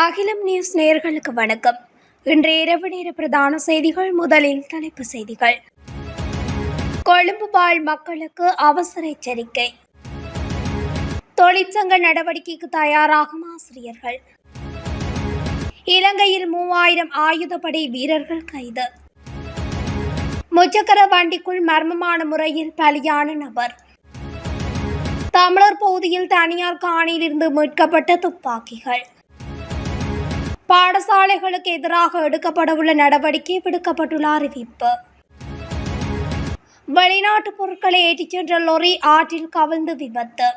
அகிலம் நியூஸ் நேயர்களுக்கு வணக்கம். இன்றைய இரவு நேர பிரதான செய்திகள். முதலில் தலைப்புச் செய்திகள். கொழும்பு வாழ் மக்களுக்கு அவசர எச்சரிக்கை. தொழிற்சங்க நடவடிக்கைக்கு தயாராகும் ஆசிரியர்கள். இலங்கையில் 3000 ஆயுதப்படை வீரர்கள் கைது. முச்சக்கர வண்டிக்குள் மர்மமான முறையில் பலியான நபர். தமிழர் பகுதியில் தனியார் காணியிலிருந்து மீட்கப்பட்ட துப்பாக்கிகள். பாடசாலைகளுக்கு எதிராக எடுக்கப்படவுள்ள நடவடிக்கை விடுக்கப்பட்டுள்ள அறிவிப்பு. வெளிநாட்டு பொருட்களை ஏற்றிச் சென்ற லொரி ஆற்றில் கவிழ்ந்து விபத்து.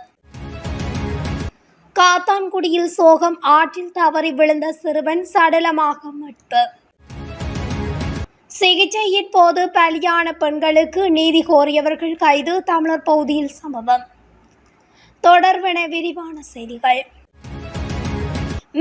காத்தான்குடியில் சோகம், ஆற்றில் தவறி விழுந்த சிறுவன் சடலமாக மீட்பு. சிகிச்சையின் போது பலியான பெண்களுக்கு நீதி கோரியவர்கள் கைது. தமிழர் பகுதியில் சம்பவம். தொடர்பென விரிவான செய்திகள்.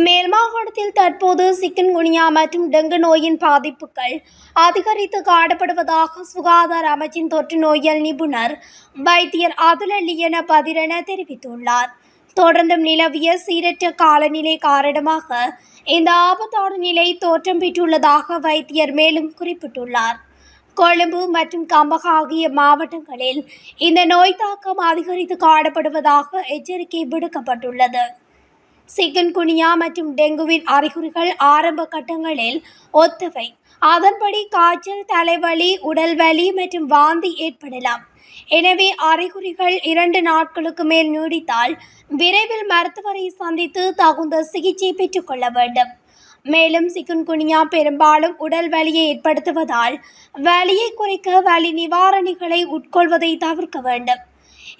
மேல் மாகாணத்தில் தற்போது சிக்கன்குனியா மற்றும் டெங்கு நோயின் பாதிப்புகள் அதிகரித்து காணப்படுவதாக சுகாதார அமைச்சின் தொற்று நோயியல் நிபுணர் வைத்தியர் அதுலலியன பதிரென தெரிவித்துள்ளார். தொடர்ந்தும் நிலவிய சீரற்ற காலநிலை காரணமாக இந்த ஆபத்தான நிலை தோற்றம் பெற்றுள்ளதாக வைத்தியர் மேலும் குறிப்பிட்டுள்ளார். கொழும்பு மற்றும் கம்பக ஆகிய மாவட்டங்களில் இந்த நோய் தாக்கம் அதிகரித்து காணப்படுவதாக எச்சரிக்கை விடுக்கப்பட்டுள்ளது. சிக்கன்குனியா மற்றும் டெங்குவின் அறிகுறிகள் ஆரம்ப கட்டங்களில் ஒத்தவை. அதன்படி காய்ச்சல், தலைவலி, உடல் வலி மற்றும் வாந்தி ஏற்படலாம். எனவே அறிகுறிகள் 2 நாட்களுக்கு மேல் நீடித்தால் விரைவில் மருத்துவரை சந்தித்து தகுந்த சிகிச்சை பெற்றுக்கொள்ள வேண்டும். மேலும் சிக்கன்குனியா பெரும்பாலும் உடல் வலியை ஏற்படுத்துவதால் வலியை குறைக்க வலி நிவாரணிகளை உட்கொள்வதை தவிர்க்க வேண்டும்.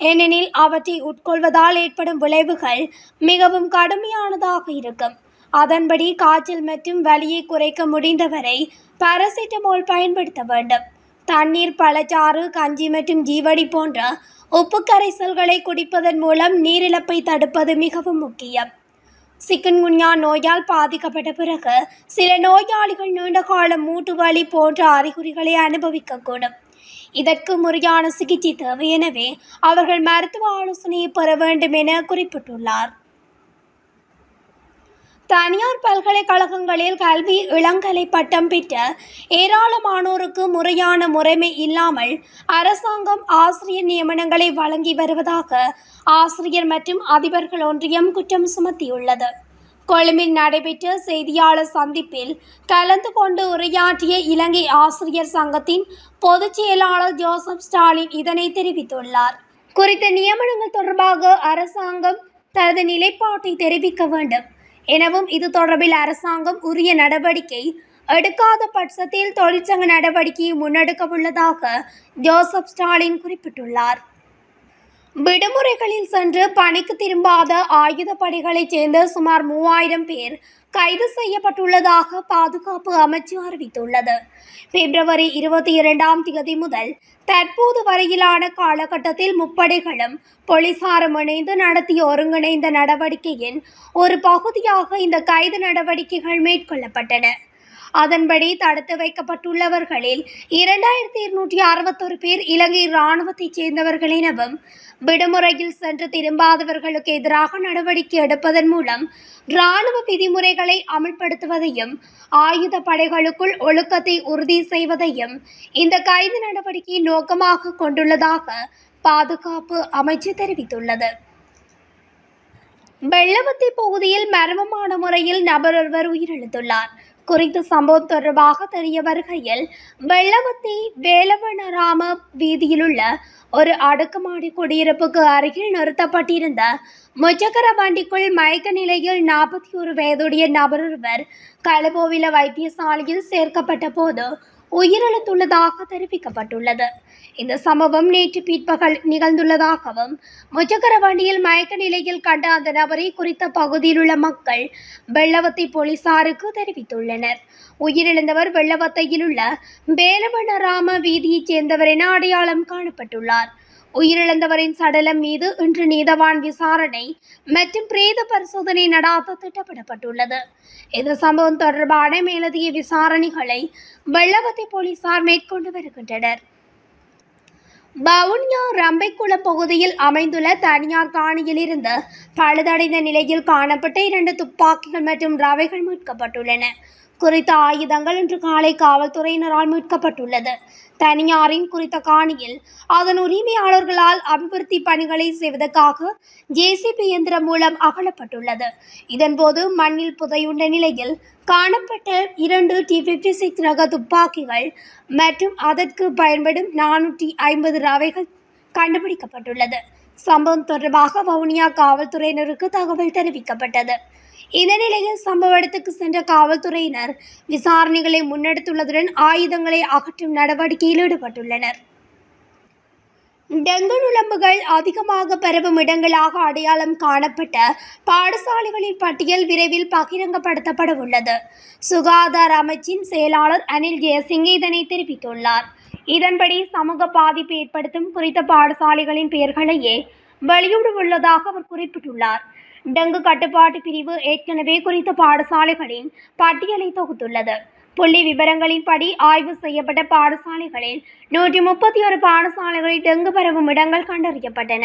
ஏனெனில் அவற்றை உட்கொள்வதால் ஏற்படும் விளைவுகள் மிகவும் கடுமையானதாக இருக்கும். அதன்படி காய்ச்சல் மற்றும் வலியை குறைக்க முடிந்தவரை பாராசிட்டமால் பயன்படுத்த வேண்டும். தண்ணீர், பழச்சாறு, கஞ்சி மற்றும் ஜீவடி போன்ற உப்பு கரைசல்களை குடிப்பதன் மூலம் நீரிழப்பை தடுப்பது மிகவும் முக்கியம். சிக்கன்குனியா நோயால் பாதிக்கப்பட்ட பிறகு சில நோயாளிகள் நீண்டகால மூட்டு வலி போன்ற அறிகுறிகளை அனுபவிக்கக்கூடும். இதற்கு முறையான சிகிச்சை தேவை. எனவே அவர்கள் மருத்துவ ஆலோசனையை பெற வேண்டும் என குறிப்பிட்டுள்ளார். தனியார் பல்கலைக்கழகங்களில் கல்வி இளங்கலை பட்டம் பெற்ற ஏராளமானோருக்கு முறையான முறைமை இல்லாமல் அரசாங்கம் ஆசிரியர் நியமனங்களை வழங்கி வருவதாக ஆசிரியர் மற்றும் அதிபர்கள் ஒன்றியம் குற்றம் சுமத்தியுள்ளது. கொழும்பில் நடைபெற்ற செய்தியாளர் சந்திப்பில் கலந்து கொண்டு உரையாற்றிய இலங்கை ஆசிரியர் சங்கத்தின் பொதுச் செயலாளர் ஜோசப் ஸ்டாலின் இதனை தெரிவித்துள்ளார். குறித்த நியமனங்கள் தொடர்பாக அரசாங்கம் தனது நிலைப்பாட்டை தெரிவிக்க வேண்டும் எனவும், இது தொடர்பில் அரசாங்கம் உரிய நடவடிக்கை எடுக்காத பட்சத்தில் தொழிற்சங்க நடவடிக்கையை முன்னெடுக்க உள்ளதாக ஜோசப் ஸ்டாலின் குறிப்பிட்டுள்ளார். விடுமுறைகளில் சென்று பணிக்கு திரும்பாத ஆயுதப்படைகளைச் சேர்ந்த சுமார் 3000 பேர் கைது செய்யப்பட்டுள்ளதாக பாதுகாப்பு அமைச்சு அறிவித்துள்ளது. பிப்ரவரி 22ஆம் தேதி முதல் தற்போது வரையிலான காலகட்டத்தில் முப்படைகளும் போலீசாரும் இணைந்து நடத்திய ஒருங்கிணைந்த நடவடிக்கையின் ஒரு பகுதியாக இந்த கைது நடவடிக்கைகள் மேற்கொள்ளப்பட்டன. அதன்படி தடுத்து வைக்கப்பட்டுள்ளவர்களில் 2261 பேர் இலங்கை இராணுவத்தைச் சேர்ந்தவர்கள் எனவும், விடுமுறையில் சென்று திரும்பாதவர்களுக்கு எதிராக நடவடிக்கை எடுப்பதன் மூலம் இராணுவ விதிமுறைகளை அமல்படுத்துவதையும் ஆயுத படைகளுக்குள் ஒழுக்கத்தை உறுதி செய்வதையும் இந்த கைது நடவடிக்கை நோக்கமாக கொண்டுள்ளதாக பாதுகாப்பு அமைச்சு தெரிவித்துள்ளது. வெள்ளவத்தை பகுதியில் மர்மமான முறையில் நபர் ஒருவர் உயிரிழந்துள்ளார். குறித்த சம்பவம் தொடர்பாக தெரிய வருகையில், வெள்ளவத்தை வேலவனராம வீதியிலுள்ள ஒரு அடுக்குமாடி குடியிருப்புக்கு அருகில் நிறுத்தப்பட்டிருந்த முச்சக்கர வண்டிக்குள் மயக்க நிலையில் 41 வயதுடைய நபர் ஒருவர் களபோவில வைத்தியசாலையில் சேர்க்கப்பட்ட போது உயிரிழந்துள்ளதாக தெரிவிக்கப்பட்டுள்ளது. இந்த சம்பவம் நேற்று பிற்பகல் நிகழ்ந்துள்ளதாகவும், முச்சக்கர வண்டியில் மயக்க நிலையில் கண்ட அந்த நபரை குறித்த பகுதியில் உள்ள மக்கள் வெள்ளவத்தை போலீசாருக்கு தெரிவித்துள்ளனர். உயிரிழந்தவர் வெள்ளவத்தையில் உள்ள வேலவனராம வீதியைச் சேர்ந்தவர் என அடையாளம் காணப்பட்டுள்ளார். உயிரிழந்தவரின் சடலம் மீது இன்று நீதவான் விசாரணை மற்றும் பிரேத பரிசோதனை நடாத்த திட்டமிடப்பட்டுள்ளது. இந்த சம்பவம் தொடர்பான மேலதிக விசாரணைகளை வெள்ளவத்தை போலீசார் மேற்கொண்டு வருகின்றனர். வவுனியா ரம்பைக்குளம் பகுதியில் அமைந்துள்ள தனியார் காணியில் இருந்து பழுதடைந்த நிலையில் காணப்பட்ட 2 துப்பாக்கிகள் மற்றும் ரவைகள் மீட்கப்பட்டுள்ளன. குறித்த ஆயுதங்கள் இன்று காலை காவல்துறையினரால் மீட்கப்பட்டுள்ளது. தனியாரின் குறித்த காணியில் அதன் உரிமையாளர்களால் அபிவிருத்தி பணிகளை செய்வதற்காக ஜேசிபி இயந்திரம் மூலம் அகழப்பட்டுள்ளது. இதன்போது மண்ணில் புதையுண்ட நிலையில் காணப்பட்ட 2 T56 ரக துப்பாக்கிகள் மற்றும் அதற்கு பயன்படும் 450 ரவைகள் கண்டுபிடிக்கப்பட்டுள்ளது. சம்பவம் தொடர்பாக வவுனியா காவல்துறையினருக்கு தகவல் தெரிவிக்கப்பட்டது. இந்த நிலையில் சம்பவ இடத்துக்கு சென்ற காவல்துறையினர் விசாரணைகளை முன்னெடுத்துள்ளதுடன் ஆயுதங்களை அகற்றும் நடவடிக்கையில் ஈடுபட்டுள்ளனர். டெங்கு நுளம்புகள் அதிகமாக பரவும் இடங்களாக அடையாளம் காணப்பட்ட பாடசாலைகளின் பட்டியல் விரைவில் பகிரங்கப்படுத்தப்பட உள்ளது. சுகாதார அமைச்சின் செயலாளர் அனில் ஜெயசிங்க இதனை தெரிவித்துள்ளார். இதன்படி சமூக பாதிப்பு ஏற்படுத்தும் குறித்த பாடசாலைகளின் பெயர்களையே வெளியிட உள்ளதாக அவர் குறிப்பிட்டுள்ளார். டெங்கு கட்டுப்பாட்டு பிரிவு ஏற்கனவே குறித்த பாடசாலைகளின் பட்டியலை தொகுத்துள்ளது. புள்ளி விவரங்களின்படி ஆய்வு செய்யப்பட்ட பாடசாலைகளில் 131 பாடசாலைகளில் டெங்கு பரவும் இடங்கள் கண்டறியப்பட்டன.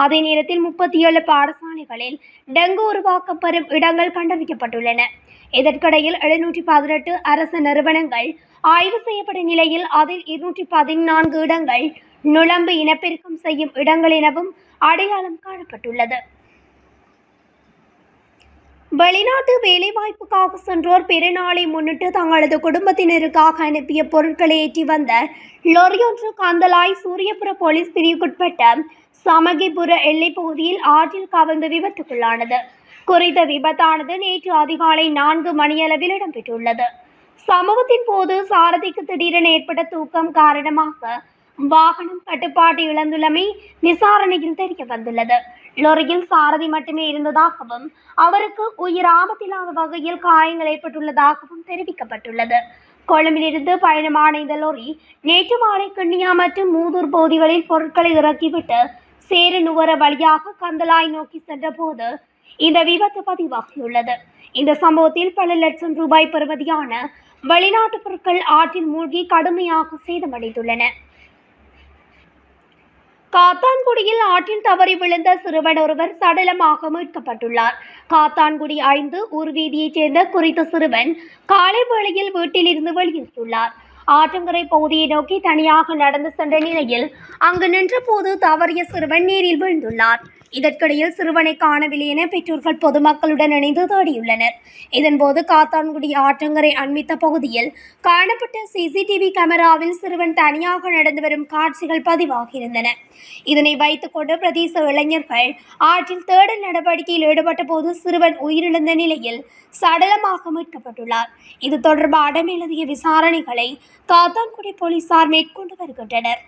அதே நேரத்தில் 37 பாடசாலைகளில் டெங்கு உருவாக்கப்படும் இடங்கள் கண்டறியப்பட்டுள்ளன. இதற்கிடையில் 718 அரசு நிறுவனங்கள் ஆய்வு செய்யப்பட்ட நிலையில் அதில் 214 இடங்கள் நுளம்பு இனப்பெருக்கம் செய்யும் இடங்கள் எனவும் அடையாளம் காணப்பட்டுள்ளது. வெளிநாட்டு வேலைவாய்ப்புக்காக சென்றோர் பெருநாளை முன்னிட்டு தங்களது குடும்பத்தினருக்காக அனுப்பிய பொருட்களை ஏற்றி வந்த லொரியொன்று கந்தளாய் சூரியபுர போலீஸ் பிரிவுக்குட்பட்ட சமகிபுர எல்லைப் பகுதியில் ஆற்றில் கவிழ்ந்து விபத்துக்குள்ளானது. குறித்த விபத்தானது நேற்று அதிகாலை 4 மணியளவில் இடம்பெற்றுள்ளது. சம்பவத்தின் போது சாரதிக்கு திடீரென ஏற்பட்ட தூக்கம் காரணமாக வாகனம் கட்டுப்பாட்டை இழந்துள்ளமை விசாரணையில் தெரிய வந்துள்ளது. லொரியில் சாரதி மட்டுமே இருந்ததாகவும் அவருக்கு உயிர் ஆபத்தில்லாத வகையில் காயங்கள் ஏற்பட்டுள்ளதாகவும் தெரிவிக்கப்பட்டுள்ளது. கொழும்பிலிருந்து பயணமான இந்த லொரி நேற்று மாலை கிண்ணியா மற்றும் மூதூர் பகுதிகளில் பொருட்களை இறக்கிவிட்டு சேரநுவர வழியாக கந்தளாய் நோக்கி சென்றபோது இந்த விபத்து பதிவாகியுள்ளது. இந்த சம்பவத்தில் பல லட்சம் ரூபாய் பெறுமதியான வெளிநாட்டு பொருட்கள் ஆற்றில் மூழ்கி கடுமையாக சேதமடைந்துள்ளன. காத்தான்குடியில் ஆற்றில் தவறி விழுந்த சிறுவன் ஒருவர் சடலமாக மீட்கப்பட்டுள்ளார். காத்தான்குடி 5 ஊர் வீதியைச் சேர்ந்த குறித்த சிறுவன் காலை வேளையில் வீட்டில் இருந்து வெளியேறியுள்ளார். ஆற்றங்கரை பகுதியை நோக்கி தனியாக நடந்து சென்ற நிலையில் அங்கு நின்றபோது தவறிய சிறுவன் நீரில் விழுந்துள்ளார். இதற்கிடையில் சிறுவனை காணவில்லை என பெற்றோர்கள் பொதுமக்களுடன் இணைந்து தேடியுள்ளனர். இதன்போது காத்தான்குடி ஆற்றங்கரை அண்மித்த பகுதியில் காணப்பட்ட CCTV கேமராவில் சிறுவன் தனியாக நடந்து வரும் காட்சிகள் பதிவாகியிருந்தன. இதனை வைத்துக்கொண்டு பிரதேச இளைஞர்கள் ஆற்றில் தேடல் நடவடிக்கையில் ஈடுபட்ட போது சிறுவன் உயிரிழந்த நிலையில் சடலமாக மீட்கப்பட்டுள்ளார். இது தொடர்பான மேலதிக விசாரணைகளை காத்தான்குடி போலீசார் மேற்கொண்டு வருகின்றனர்.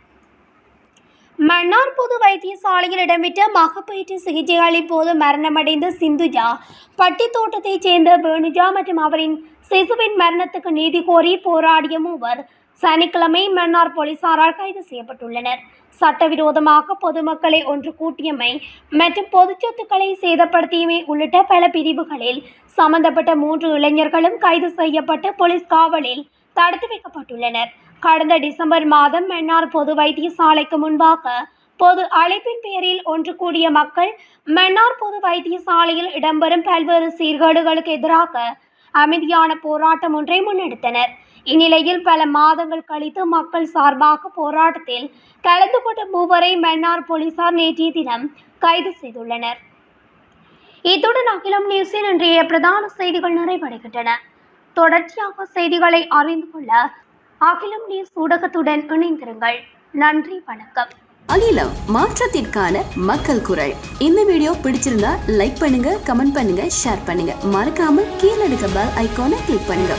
மன்னார் பொது வைத்தியசாலையில் இடம்பெற்ற மகப்பேற்று சிகிச்சைகளின் போது மரணமடைந்த சிந்துஜா பட்டி தோட்டத்தைச் சேர்ந்த வேணுஜா மற்றும் அவரின் சிசுவின் மரணத்துக்கு நீதி கோரி போராடிய 3 சனிக்கிழமை மன்னார் போலீசாரால் கைது செய்யப்பட்டுள்ளனர். சட்டவிரோதமாக பொதுமக்களை ஒன்று கூட்டியமை மற்றும் பொது சொத்துக்களை சேதப்படுத்தியமை உள்ளிட்ட பல பிரிவுகளில் சம்பந்தப்பட்ட 3 இளைஞர்களும் கைது செய்யப்பட்டு போலீஸ் காவலில் தடுத்து வைக்கப்பட்டுள்ளனர். கடந்த டிசம்பர் மாதம் மன்னார் பொது வைத்தியசாலைக்கு முன்பாக பொது அழைப்பின் பேரில் ஒன்று கூடிய மக்கள் மன்னார் பொது வைத்தியசாலையில் இடம்பெறும் பல்வேறு சீர்கேடுகளுக்கு எதிராக அமைதியான போராட்டம் ஒன்றை முன்னெடுத்தனர். இந்நிலையில் பல மாதங்கள் கழித்து மக்கள் சார்பாக போராட்டத்தில் கலந்து கொண்ட 3 மன்னார் போலீசார் நேற்றைய தினம் கைது செய்துள்ளனர். இத்துடன் அகிலம் நியூஸின் இன்றைய பிரதான செய்திகள் நிறைவடைகின்றன. தொடர்ச்சியாக செய்திகளை அறிந்து கொள்ள அகிலம் நியூஸ் ஊடகத்துடன் இணைந்திருங்கள். நன்றி, வணக்கம். அகிலம், மாற்றத்திற்கான மக்கள் குரல். இந்த வீடியோ பிடிச்சிருந்தா லைக் பண்ணுங்க, கமெண்ட் பண்ணுங்க, ஷேர் பண்ணுங்க. மறக்காம கீழே இருக்க பெல் ஐகானை கிளிக் பண்ணுங்க.